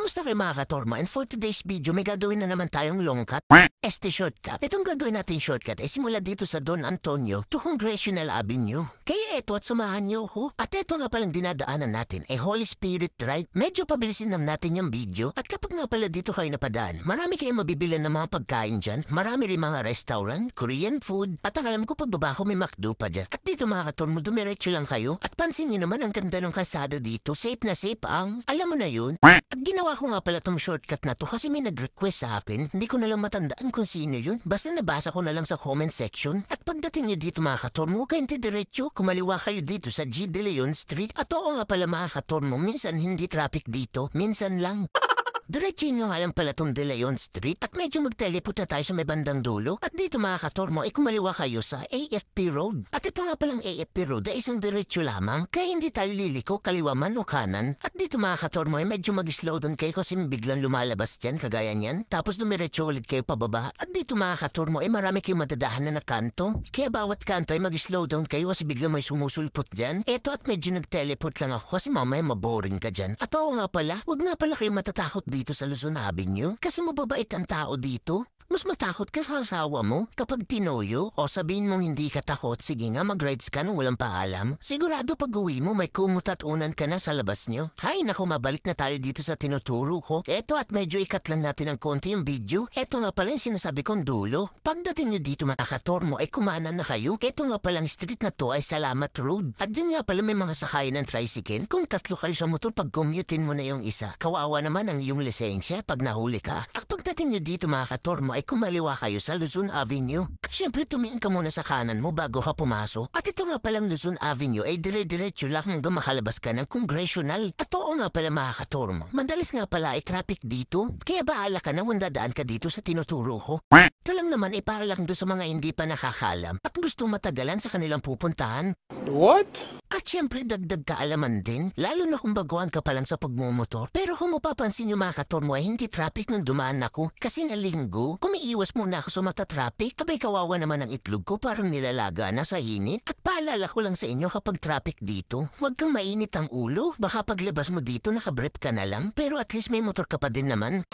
Kamusta kayo mga katorma? And for today's video, may gagawin na naman tayong long cut. Shortcut. Itong gagawin natin shortcut ay simula dito sa Don Antonio to Congressional Avenue. Kaya eto at samahan niyo ko. At eto nga palang dinadaanan natin ay Holy Spirit Drive. Medyo pabilisin lang natin yung video. At kapag nga pala dito kayo napadaan, marami kayong mabibili ng mga pagkain dyan. Marami rin mga restaurant, Korean food. At ang alam ko pagbaba ko may McDo pa dyan. At dito mga katorma, dumiretso lang kayo. At pansin niyo naman ang ganda ng kalsada dito. Safe na safe ang. Alam mo na yun. At ginawa ko nga pala tong shortcut na to kasi may nag-request sa akin. Hindi ko na lang matandaan kung sino yun. Basta nabasa ko na lang sa comment section. At pagdating nyo dito mga katormo, huwag kayong diretso. Kumaliwa kayo dito sa G. De Leon Street. At oo nga pala mga katormo, minsan hindi traffic dito. Minsan lang. Diretso nyo nga lang pala itong De Leon Street at medyo mag-teleport na tayo sa may bandang dulo. At dito mga katormo ay kumaliwa kayo sa AFP Road. At ito nga palang AFP Road ay isang diretso lamang kaya hindi tayo liliko kaliwa man o kanan. At dito mga katormo ay medyo mag-slow down kayo kasi biglang lumalabas dyan kagaya niyan. Tapos dumiretso ulit kayo pababa. At dito mga katormo ay marami kayong madadahan na kanto. Kaya bawat kanto ay mag-slow down kayo kasi biglang may sumusulpot dyan. Eto at medyo nag-teleport lang ako kasi mamaya maboring ka dyan. At oo nga pala, huwag nga pala kayo matatakot dito sa Luzon Avenue kasi mababait ang tao dito. Mas matakot ka sa asawa mo kapag tinoyo o sabihin mong hindi ka takot, sige nga mag-rides ka nang walang paalam. Sigurado pag uwi mo may kumot at unan ka na sa labas nyo. Hay naku, mabalik na tayo dito sa tinuturo ko. Eto at medyo ikat lang natin ng konti yung video. Eto nga pala yung sinasabi kong dulo. Pagdating nyo dito mga katormo ay kumanan na kayo. Eto nga palang street na to ay Salamat Road. At dyan nga pala may mga sakayan ng tricycle. Kung tatlo kayo sa motor pag commutein mo na yung isa. Kawawa naman ang iyong lisensya pag nahuli ka. At pagdating nyo dito mga katormo ay kumaliwa kayo sa Luzon Avenue. At syempre tumingin ka muna sa kanan mo bago ka pumasok. At ito nga palang Luzon Avenue ay dire-diretso lang hanggang makalabas ka ng Congressional. At oo nga pala mga katormo, madalas nga pala ay traffic dito. Kaya bahala ka na kung dadaan ka dito sa tinuturo ko. Ito lang naman ay para lang doon sa mga hindi pa nakakalam at gusto matagalan sa kanilang pupuntahan. What? At syempre dagdag kaalaman din, lalo na kung baguhan ka pa lang sa pagmumotor. Pero kung mapapansin yung mga katormo ay hindi traffic nung dumaan ako. Kasi na linggo, kumiiwas muna ako sa mata-traffic. Abay kawawa naman ang itlog ko parang nilalaga na sa init. At paalala ko lang sa inyo kapag traffic dito, huwag kang mainit ang ulo. Baka paglabas mo dito nakabrep ka na lang. Pero at least may motor ka pa din naman.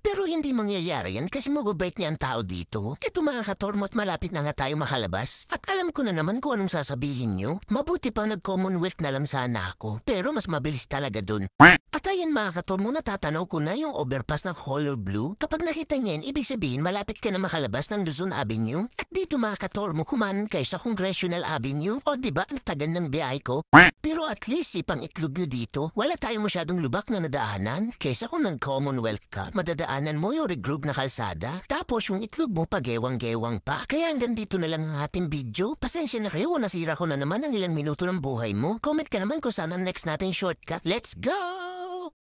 Pero hindi mangyayari yan kasi mababait niya ang tao dito. Ito mga katormo at malapit na nga tayo makalabas. At alam ko na naman kung anong sasabihin nyo. Mabuti pang nag-Commonwealth na lang sana ako. Pero mas mabilis talaga dun. At ayan mga katormo, natatanaw ko na yung overpass ng color blue. Kapag nakita niya yan, ibig sabihin malapit ka na makalabas ng Luzon Avenue. At dito mga katormo, kumanan kayo sa Congressional Avenue. O diba, ang tagal ng biyahe ko. Pero at least ipang itlog nyo dito, wala tayong masyadong lubak na nadaanan. Kaysa kung nag-Commonwealth ka, madadaanan mo yung regroup na kalsada. Tapos yung itlog mo pagewang-gewang pa. Kaya hanggang dito na lang ang ating video. Pasensya na kayo kung nasira ko na naman ang ilang minuto ng buhay mo. Comment ka naman kung saan ang next natin shortcut. Let's go!